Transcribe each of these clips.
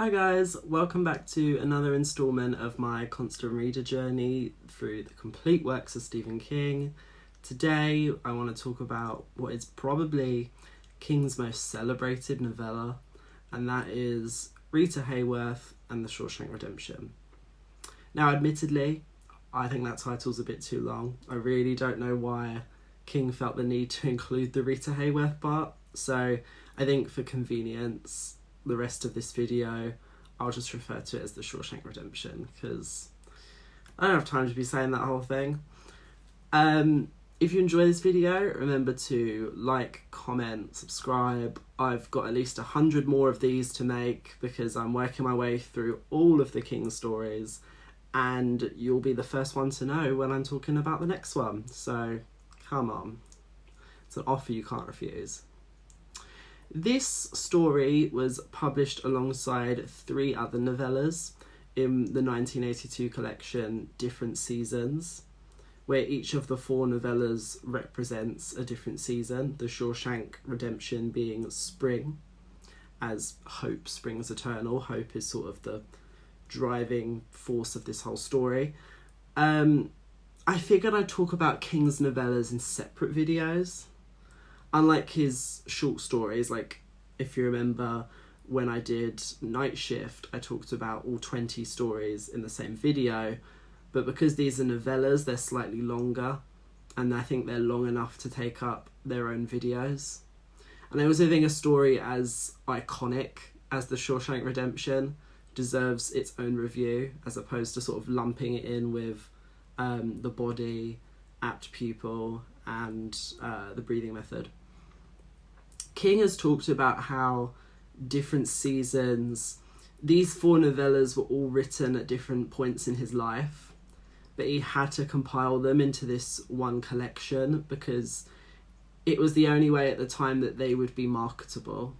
Hi guys, welcome back to another instalment of my constant reader journey through the complete works of Stephen King. Today I want to talk about what is probably King's most celebrated novella, and that is Rita Hayworth and the Shawshank Redemption. Now admittedly, I think that title's a bit too long. I really don't know why King felt the need to include the Rita Hayworth part, so I think for convenience the rest of this video I'll just refer to it as the Shawshank Redemption because I don't have time to be saying that whole thing. If you enjoy this video, remember to like, comment, subscribe. I've got at least 100 more of these to make because I'm working my way through all of the King stories, and you'll be the first one to know when I'm talking about the next one. So come on, it's an offer you can't refuse. This story was published alongside 3 other novellas in the 1982 collection Different Seasons, where each of the 4 novellas represents a different season, the Shawshank Redemption being spring, as hope springs eternal. Hope is sort of the driving force of this whole story. I figured I'd talk about King's novellas in separate videos. Unlike his short stories, like if you remember when I did Night Shift, I talked about all 20 stories in the same video, but because these are novellas, they're slightly longer, and I think they're long enough to take up their own videos. And I also think a story as iconic as the Shawshank Redemption deserves its own review, as opposed to sort of lumping it in with The Body, Apt Pupil, and The Breathing Method. King has talked about how Different Seasons, these 4 novellas were all written at different points in his life, but he had to compile them into this one collection because it was the only way at the time that they would be marketable.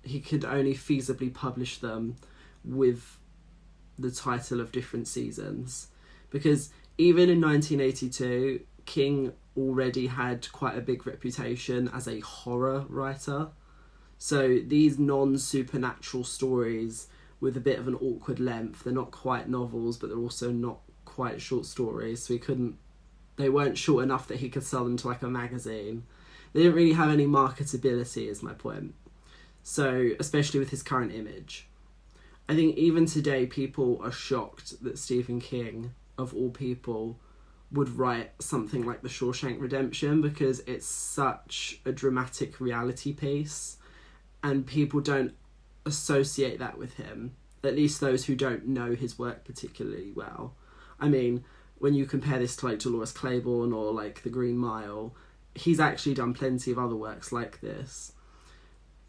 He could only feasibly publish them with the title of Different Seasons, because even in 1982, King already had quite a big reputation as a horror writer. So these non-supernatural stories with a bit of an awkward length, they're not quite novels, but they're also not quite short stories, so they weren't short enough that he could sell them to like a magazine. They didn't really have any marketability, is my point. So, especially with his current image. I think even today people are shocked that Stephen King, of all people, would write something like The Shawshank Redemption because it's such a dramatic reality piece and people don't associate that with him, at least those who don't know his work particularly well. I mean, when you compare this to like Dolores Claiborne or like The Green Mile, he's actually done plenty of other works like this,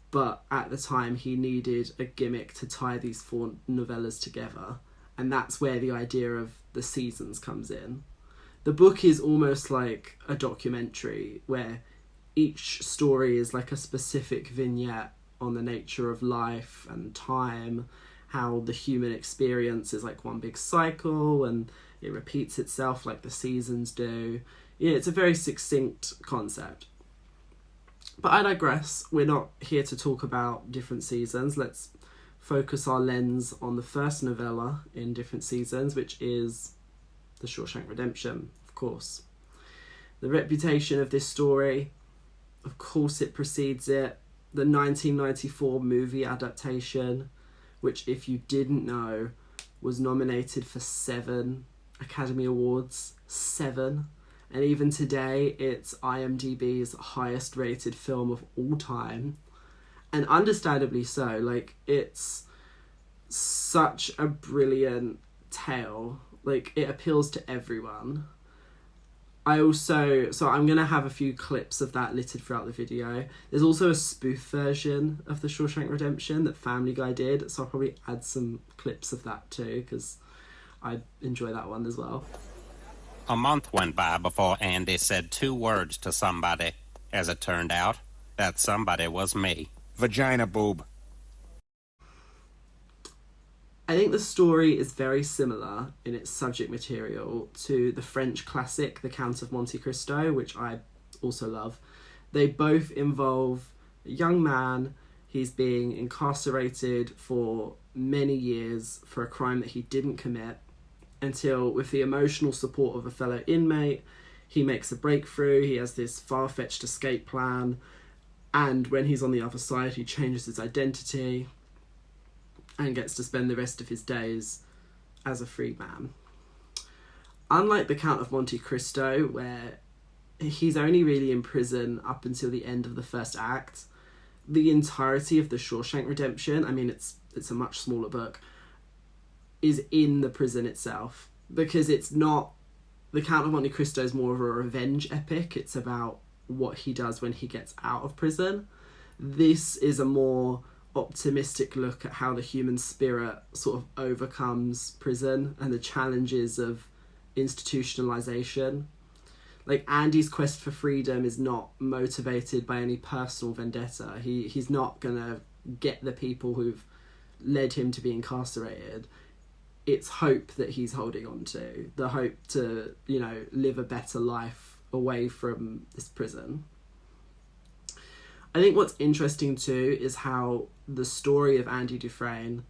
but at the time he needed a gimmick to tie these 4 novellas together, and that's where the idea of the seasons comes in. The book is almost like a documentary where each story is like a specific vignette on the nature of life and time, how the human experience is like one big cycle and it repeats itself like the seasons do. Yeah, it's a very succinct concept. But I digress. We're not here to talk about Different Seasons. Let's focus our lens on the first novella in Different Seasons, which is The Shawshank Redemption, of course. The reputation of this story, of course it precedes it. The 1994 movie adaptation, which if you didn't know, was nominated for 7 Academy Awards. 7. And even today, it's IMDb's highest rated film of all time. And understandably so. Like, it's such a brilliant tale. Like, it appeals to everyone. So I'm going to have a few clips of that littered throughout the video. There's also a spoof version of The Shawshank Redemption that Family Guy did, so I'll probably add some clips of that too, because I enjoy that one as well. A month went by before Andy said 2 words to somebody. As it turned out, that somebody was me. Vagina boob. I think the story is very similar in its subject material to the French classic The Count of Monte Cristo, which I also love. They both involve a young man. He's being incarcerated for many years for a crime that he didn't commit, until, with the emotional support of a fellow inmate, he makes a breakthrough. He has this far-fetched escape plan, and when he's on the other side, he changes his identity and gets to spend the rest of his days as a free man. Unlike the Count of Monte Cristo, where he's only really in prison up until the end of the first act, the entirety of the Shawshank Redemption, I mean, it's a much smaller book, is in the prison itself. Because it's not... The Count of Monte Cristo is more of a revenge epic. It's about what he does when he gets out of prison. This is a more optimistic look at how the human spirit sort of overcomes prison and the challenges of institutionalization. Like, Andy's quest for freedom is not motivated by any personal vendetta. He's not gonna get the people who've led him to be incarcerated. It's hope that he's holding on to. The hope to, you know, live a better life away from this prison. I think what's interesting too is how the story of Andy Dufresne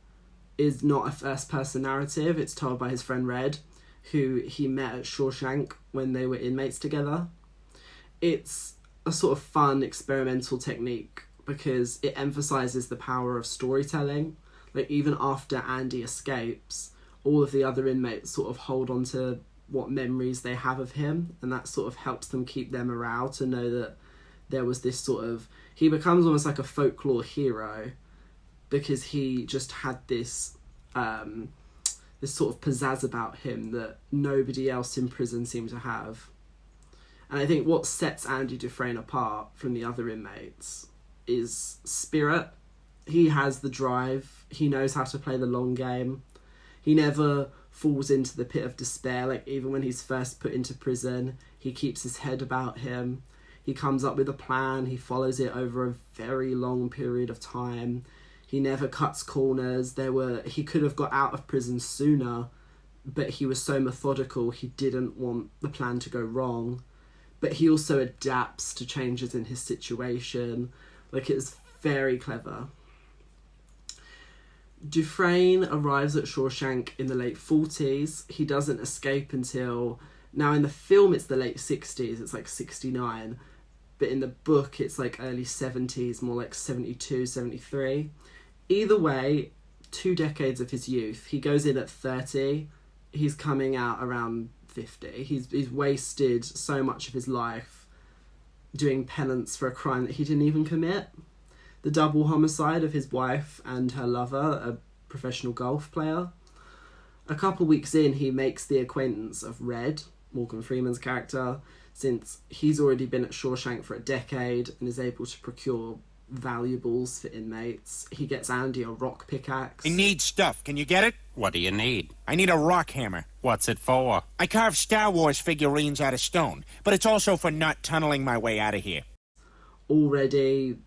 is not a first-person narrative. It's told by his friend Red, who he met at Shawshank when they were inmates together. It's a sort of fun experimental technique because it emphasises the power of storytelling. Like, even after Andy escapes, all of the other inmates sort of hold on to what memories they have of him, and that sort of helps them keep their morale to know that there was this sort of... He becomes almost like a folklore hero because he just had this this sort of pizzazz about him that nobody else in prison seemed to have. And I think what sets Andy Dufresne apart from the other inmates is spirit. He has the drive. He knows how to play the long game. He never falls into the pit of despair. Like, even when he's first put into prison, he keeps his head about him. He comes up with a plan. He follows it over a very long period of time. He never cuts corners. He could have got out of prison sooner, but he was so methodical, he didn't want the plan to go wrong. But he also adapts to changes in his situation. Like, it's very clever. Dufresne arrives at Shawshank in the late 40s. He doesn't escape until... Now, in the film, it's the late 60s. It's like 69. But in the book, it's like early 70s, more like 72, 73. Either way, 2 decades of his youth. He goes in at 30. He's coming out around 50. He's wasted so much of his life doing penance for a crime that he didn't even commit. The double homicide of his wife and her lover, a professional golf player. A couple weeks in, he makes the acquaintance of Red, Morgan Freeman's character, since he's already been at Shawshank for a decade and is able to procure valuables for inmates. He gets Andy a rock pickaxe. I need stuff. Can you get it? What do you need? I need a rock hammer. What's it for? I carve Star Wars figurines out of stone, but it's also for not tunneling my way out of here. Already,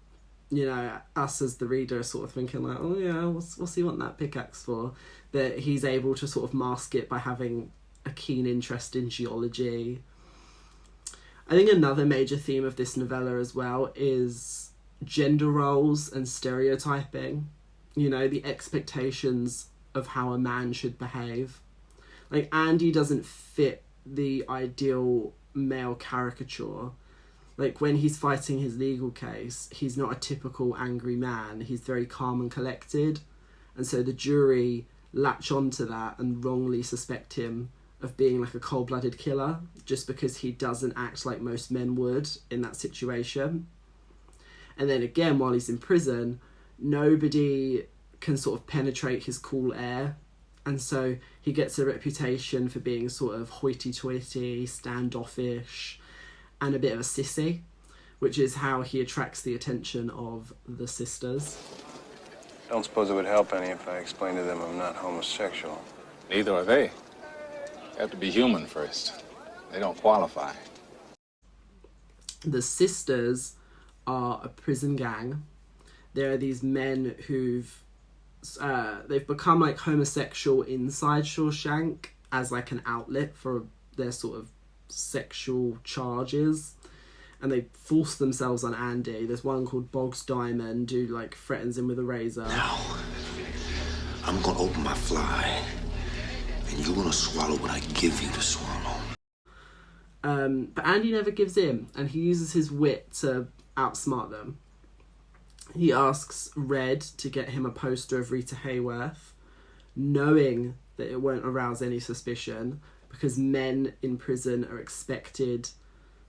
you know, us as the reader are sort of thinking like, oh yeah, what's he want that pickaxe for? But he's able to sort of mask it by having a keen interest in geology. I think another major theme of this novella as well is gender roles and stereotyping. You know, the expectations of how a man should behave. Like, Andy doesn't fit the ideal male caricature. Like, when he's fighting his legal case, he's not a typical angry man. He's very calm and collected. And so the jury latch onto that and wrongly suspect him of being like a cold-blooded killer just because he doesn't act like most men would in that situation. And then again, while he's in prison, nobody can sort of penetrate his cool air. And so he gets a reputation for being sort of hoity-toity, standoffish, and a bit of a sissy, which is how he attracts the attention of the sisters. I don't suppose it would help any if I explained to them I'm not homosexual. Neither are they. You have to be human first. They don't qualify. The sisters are a prison gang. There are these men who've they've become like homosexual inside Shawshank as like an outlet for their sort of sexual charges, and they force themselves on Andy. There's one called Boggs Diamond who like threatens him with a razor. No. I'm gonna open my fly, and you're gonna swallow what I give you to swallow. But Andy never gives in, and he uses his wit to outsmart them. He asks Red to get him a poster of Rita Hayworth, knowing that it won't arouse any suspicion, because men in prison are expected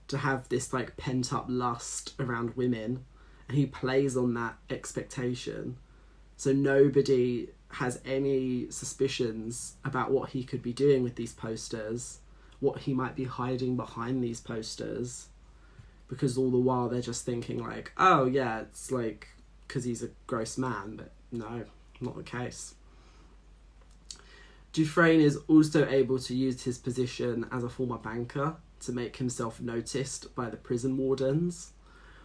to have this like pent-up lust around women, and he plays on that expectation. So nobody has any suspicions about what he could be doing with these posters, what he might be hiding behind these posters, because all the while they're just thinking like, oh yeah, it's like because he's a gross man. But no, not the case. Dufresne is also able to use his position as a former banker to make himself noticed by the prison wardens.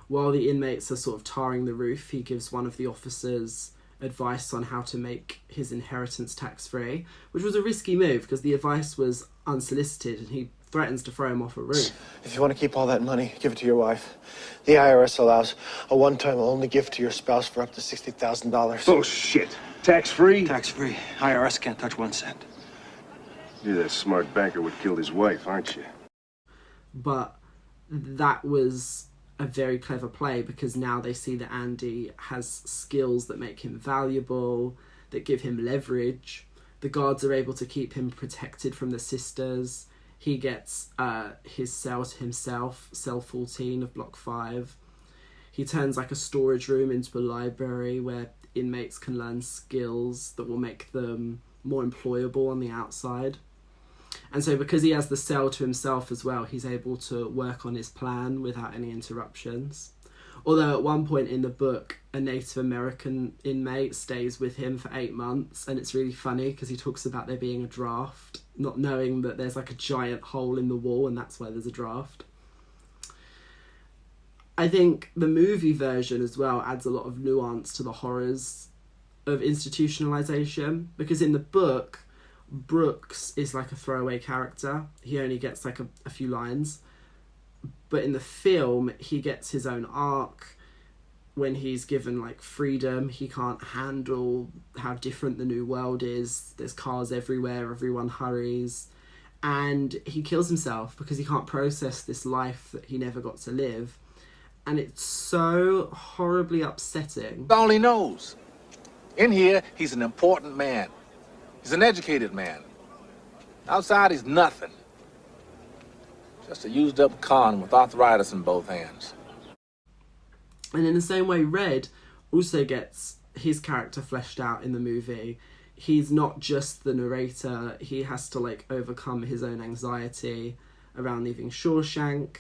While the inmates are sort of tarring the roof, he gives one of the officers advice on how to make his inheritance tax-free, which was a risky move because the advice was unsolicited and he threatens to throw him off a roof. If you want to keep all that money, give it to your wife. The IRS allows a one-time only gift to your spouse for up to $60,000. Bullshit. Tax-free? Tax-free. IRS can't touch 1 cent. You're that smart banker would kill his wife, aren't you? But that was a very clever play because now they see that Andy has skills that make him valuable, that give him leverage. The guards are able to keep him protected from the sisters. He gets his cell to himself, cell 14 of block 5. He turns like a storage room into a library where inmates can learn skills that will make them more employable on the outside. And so because he has the cell to himself as well, he's able to work on his plan without any interruptions. Although at one point in the book, a Native American inmate stays with him for 8 months, and it's really funny because he talks about there being a draft, not knowing that there's like a giant hole in the wall and that's why there's a draft. I think the movie version as well adds a lot of nuance to the horrors of institutionalization, because in the book, Brooks is like a throwaway character. He only gets like a few lines. But in the film, he gets his own arc. When he's given like freedom, he can't handle how different the new world is. There's cars everywhere, everyone hurries. And he kills himself because he can't process this life that he never got to live. And it's so horribly upsetting. All he knows. In here, he's an important man. He's an educated man. Outside, he's nothing. Just a used-up con with arthritis in both hands. And in the same way, Red also gets his character fleshed out in the movie. He's not just the narrator. He has to like overcome his own anxiety around leaving Shawshank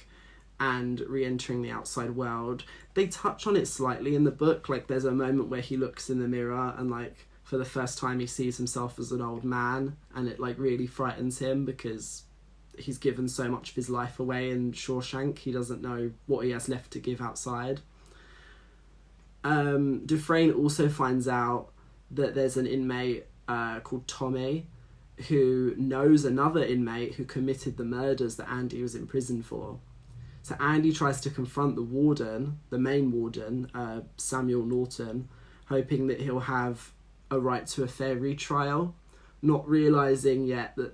and re-entering the outside world. They touch on it slightly in the book. Like there's a moment where he looks in the mirror and like for the first time he sees himself as an old man, and it like really frightens him because he's given so much of his life away in Shawshank. He doesn't know what he has left to give outside. Dufresne also finds out that there's an inmate called Tommy who knows another inmate who committed the murders that Andy was in prison for. So Andy tries to confront the warden, the main warden, Samuel Norton, hoping that he'll have a right to a fair retrial, not realising yet that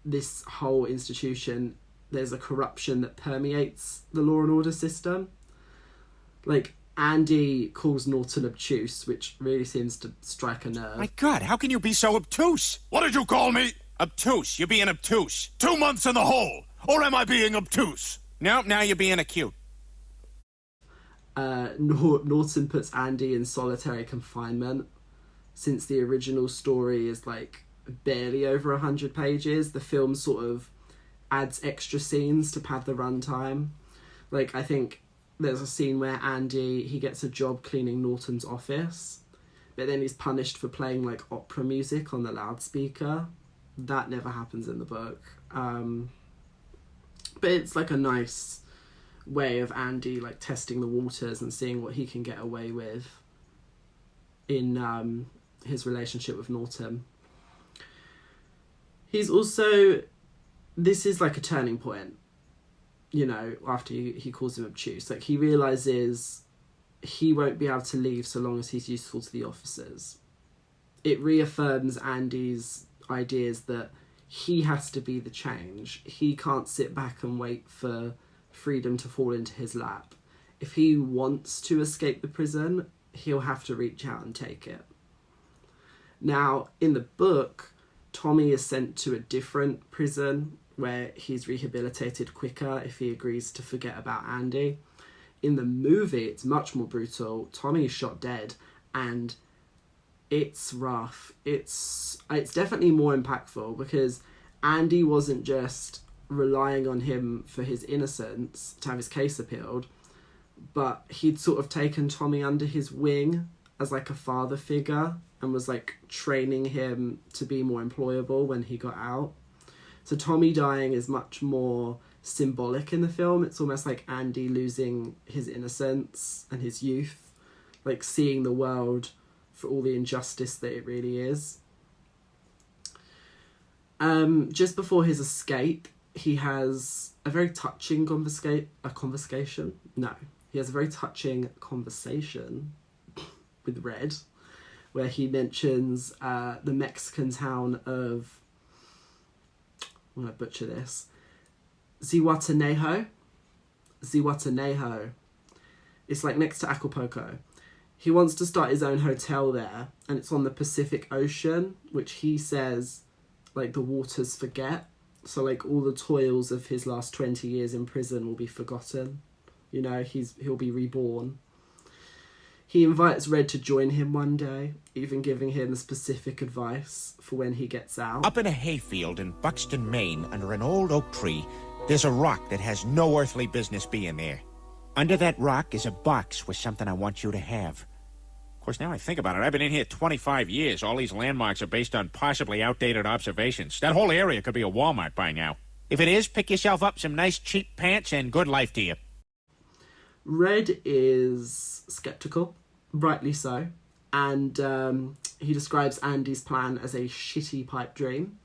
this whole institution, there's a corruption that permeates the law and order system. Like, Andy calls Norton obtuse, which really seems to strike a nerve. My God, how can you be so obtuse? What did you call me? Obtuse. You're being obtuse. 2 months in the hole. Or am I being obtuse? No, now you're being acute. Norton puts Andy in solitary confinement. Since the original story is like barely over 100 pages, the film sort of adds extra scenes to pad the runtime. Like, I think there's a scene where he gets a job cleaning Norton's office, but then he's punished for playing like opera music on the loudspeaker. That never happens in the book. But it's like a nice way of Andy like testing the waters and seeing what he can get away with in his relationship with Norton. He's also, this is like a turning point, you know, after he calls him obtuse. Like, he realises he won't be able to leave so long as he's useful to the officers. it reaffirms Andy's ideas that he has to be the change. He can't sit back and wait for freedom to fall into his lap. If he wants to escape the prison, he'll have to reach out and take it. Now, in the book, Tommy is sent to a different prison where he's rehabilitated quicker if he agrees to forget about Andy. In the movie, it's much more brutal. Tommy is shot dead, and it's rough. It's definitely more impactful because Andy wasn't just relying on him for his innocence to have his case appealed, but he'd sort of taken Tommy under his wing as like a father figure and was like training him to be more employable when he got out. So Tommy dying is much more symbolic in the film. It's almost like Andy losing his innocence and his youth, like seeing the world for all the injustice that it really is. Just before his escape, he has a very touching conversation with Red, where he mentions the Mexican town of, I'm going to butcher this, Zihuatanejo. It's like next to Acapulco. He wants to start his own hotel there, and it's on the Pacific Ocean, which he says, like, the waters forget. So, like, all the toils of his last 20 years in prison will be forgotten. You know, he'll be reborn. He invites Red to join him one day, even giving him specific advice for when he gets out. Up in a hayfield in Buxton, Maine, under an old oak tree, there's a rock that has no earthly business being there. Under that rock is a box with something I want you to have. Of course, now I think about it, I've been in here 25 years. All these landmarks are based on possibly outdated observations. That whole area could be a Walmart by now. If it is, pick yourself up some nice cheap pants and good life to you. Red is skeptical, rightly so, and he describes Andy's plan as a shitty pipe dream,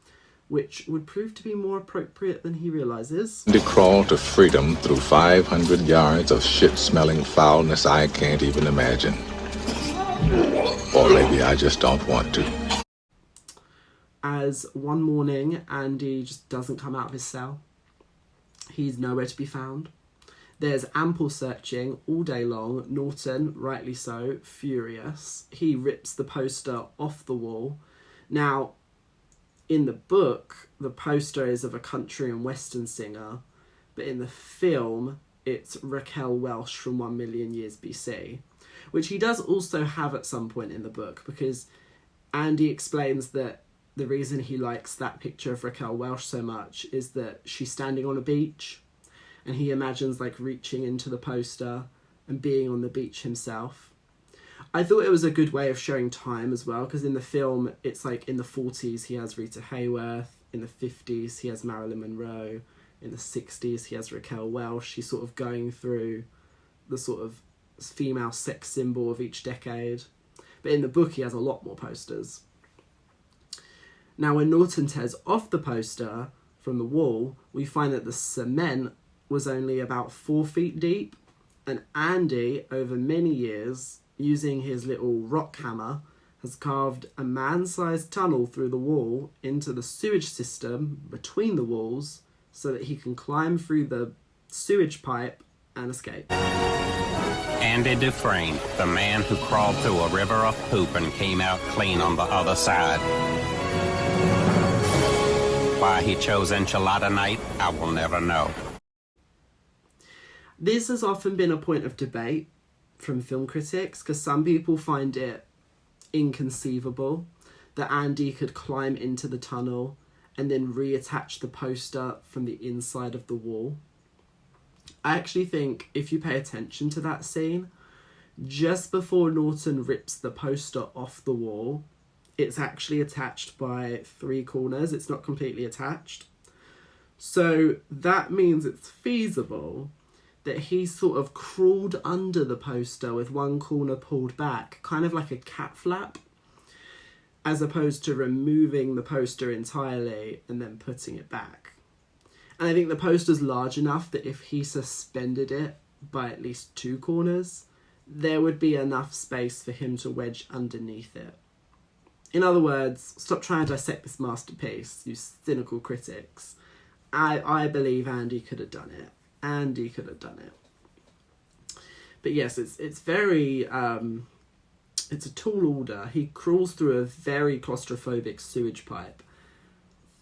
which would prove to be more appropriate than he realises. To crawl to freedom through 500 yards of shit-smelling foulness I can't even imagine. Or maybe I just don't want to. As one morning, Andy just doesn't come out of his cell. He's nowhere to be found. There's ample searching all day long. Norton, rightly so, furious. He rips the poster off the wall. Now, in the book, the poster is of a country and western singer, but in the film, it's Raquel Welch from 1 Million Years BC, which he does also have at some point in the book, because Andy explains that the reason he likes that picture of Raquel Welch so much is that she's standing on a beach, and he imagines like reaching into the poster and being on the beach himself. I thought it was a good way of showing time as well, because in the film, it's like in the 40s he has Rita Hayworth, in the 50s he has Marilyn Monroe, in the 60s he has Raquel Welch. He's sort of going through the sort of female sex symbol of each decade. But in the book he has a lot more posters. Now when Norton tears off the poster from the wall, we find that the cement was only about 4 feet deep, and Andy, over many years, using his little rock hammer, has carved a man-sized tunnel through the wall into the sewage system between the walls so that he can climb through the sewage pipe and escape. Andy Dufresne, the man who crawled through a river of poop and came out clean on the other side. Why he chose Enchilada Night, I will never know. This has often been a point of debate from film critics, because some people find it inconceivable that Andy could climb into the tunnel and then reattach the poster from the inside of the wall. I actually think if you pay attention to that scene, just before Norton rips the poster off the wall, it's actually attached by 3 corners. It's not completely attached. So that means it's feasible that he sort of crawled under the poster with one corner pulled back, kind of like a cat flap, as opposed to removing the poster entirely and then putting it back. And I think the poster's large enough that if he suspended it by at least 2 corners, there would be enough space for him to wedge underneath it. In other words, stop trying to dissect this masterpiece, you cynical critics. I believe Andy could have done it. Andy could have done it. But yes, it's very... it's a tall order. He crawls through a very claustrophobic sewage pipe.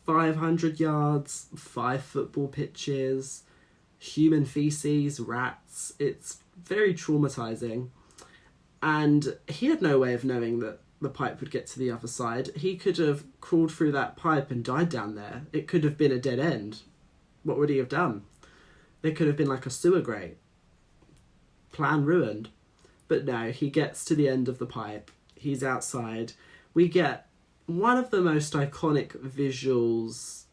500 yards, 5 football pitches, human feces, rats. It's very traumatizing. And he had no way of knowing that the pipe would get to the other side. He could have crawled through that pipe and died down there. It could have been a dead end. What would he have done? There could have been like a sewer grate. Plan ruined. But no, he gets to the end of the pipe. He's outside. We get one of the most iconic visuals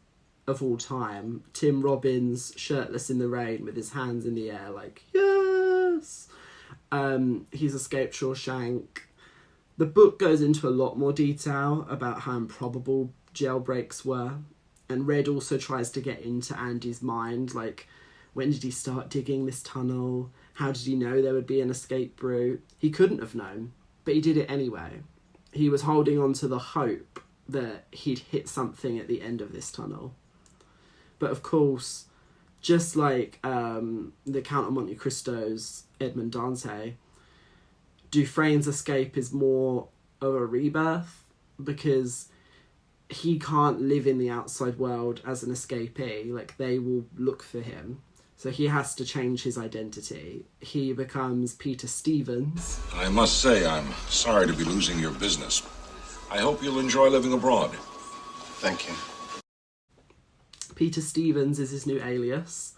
of all time. Tim Robbins shirtless in the rain with his hands in the air like, yes! He's escaped Shawshank. The book goes into a lot more detail about how improbable jailbreaks were. And Red also tries to get into Andy's mind, like, when did he start digging this tunnel? How did he know there would be an escape route? He couldn't have known, but he did it anyway. He was holding on to the hope that he'd hit something at the end of this tunnel. But of course, just like the Count of Monte Cristo's Edmond Dante, Dufresne's escape is more of a rebirth because he can't live in the outside world as an escapee. Like, they will look for him. So he has to change his identity. He becomes Peter Stevens. I must say, I'm sorry to be losing your business. I hope you'll enjoy living abroad. Thank you. Peter Stevens is his new alias.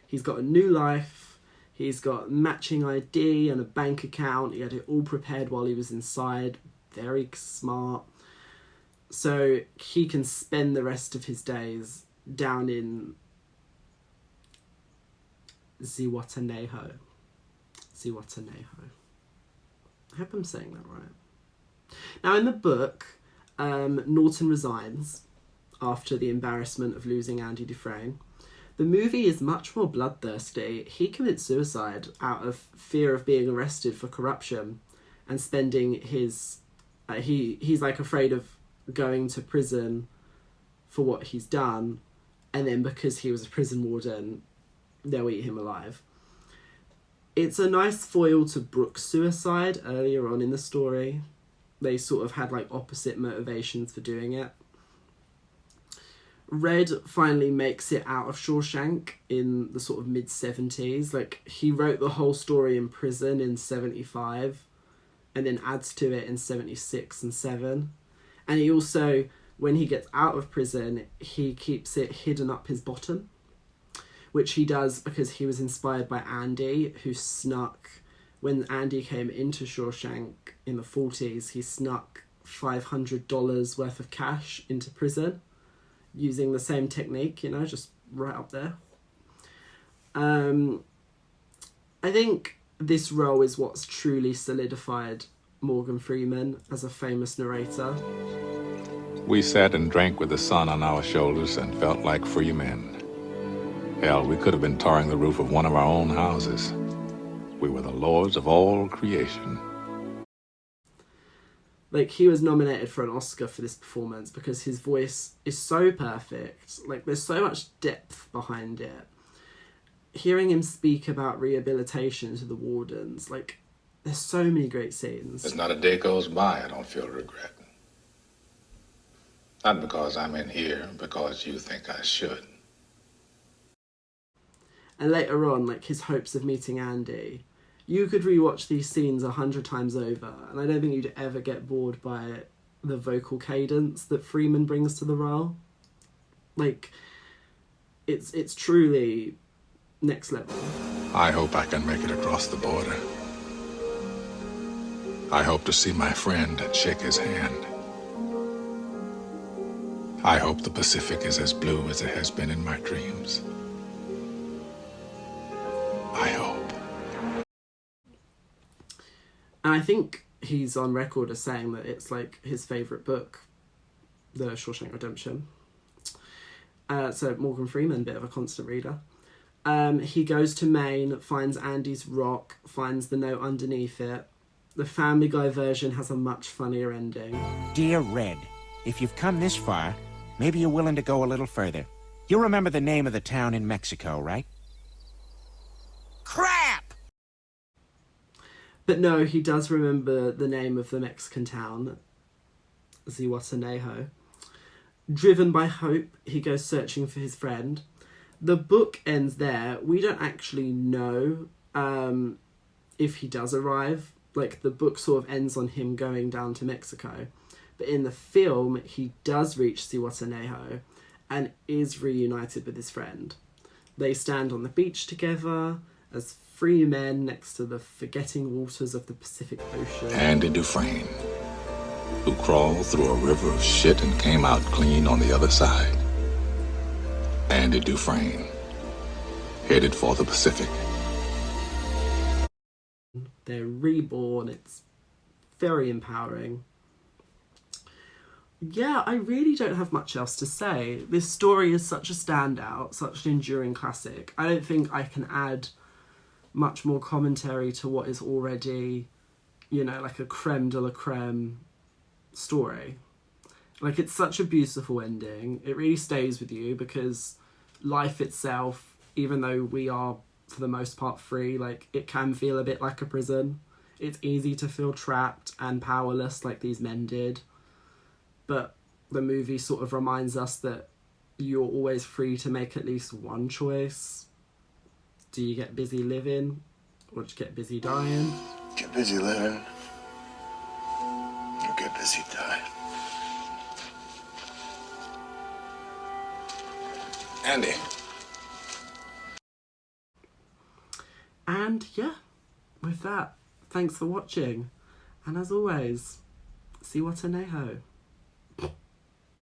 He's got a new life. He's got matching ID and a bank account. He had it all prepared while he was inside. Very smart. So he can spend the rest of his days down in Zihuatanejo. I hope I'm saying that right. Now, in the book, Norton resigns after the embarrassment of losing Andy Dufresne. The movie is much more bloodthirsty. He commits suicide out of fear of being arrested for corruption and spending his... he's like afraid of going to prison for what he's done, and then because he was a prison warden, they'll eat him alive. It's a nice foil to Brooke's suicide earlier on in the story. They sort of had like opposite motivations for doing it. Red finally makes it out of Shawshank in the sort of mid-70s. Like, he wrote the whole story in prison in 75 and then adds to it in 76 and 7. And he also, when he gets out of prison, he keeps it hidden up his bottom, which he does because he was inspired by Andy, who snuck, when Andy came into Shawshank in the 40s, he snuck $500 worth of cash into prison using the same technique, you know, just right up there. I think this role is what's truly solidified Morgan Freeman as a famous narrator. We sat and drank with the sun on our shoulders and felt like free men. Hell, we could have been tarring the roof of one of our own houses. We were the lords of all creation. Like, he was nominated for an Oscar for this performance because his voice is so perfect. Like, there's so much depth behind it. Hearing him speak about rehabilitation to the wardens, like, there's so many great scenes. There's not a day goes by I don't feel regret. Not because I'm in here, because you think I should. And later on, like, his hopes of meeting Andy, you could rewatch these scenes 100 times over, and I don't think you'd ever get bored by the vocal cadence that Freeman brings to the role. Like, it's truly next level. I hope I can make it across the border. I hope to see my friend and shake his hand. I hope the Pacific is as blue as it has been in my dreams. I hope. And I think he's on record as saying that it's like his favourite book, The Shawshank Redemption. So Morgan Freeman, bit of a constant reader. He goes to Maine, finds Andy's rock, finds the note underneath it, The Family Guy version has a much funnier ending. Dear Red, if you've come this far, maybe you're willing to go a little further. You remember the name of the town in Mexico, right? Crap! But no, he does remember the name of the Mexican town, Zihuatanejo. Driven by hope, he goes searching for his friend. The book ends there. We don't actually know if he does arrive. Like, the book sort of ends on him going down to Mexico. But in the film, he does reach Zihuatanejo and is reunited with his friend. They stand on the beach together as free men next to the forgetting waters of the Pacific Ocean. Andy Dufresne, who crawled through a river of shit and came out clean on the other side. Andy Dufresne, headed for the Pacific. They're reborn. It's very empowering. Yeah, I really don't have much else to say. This story is such a standout, such an enduring classic. I don't think I can add much more commentary to what is already, you know, like a creme de la creme story. Like, it's such a beautiful ending. It really stays with you because life itself, even though we are for the most part free, like, it can feel a bit like a prison. It's easy to feel trapped and powerless like these men did. But the movie sort of reminds us that you're always free to make at least one choice. Do you get busy living or do you get busy dying? Get busy living. Or get busy dying. Andy. And yeah, with that, thanks for watching. And as always, Zihuatanejo.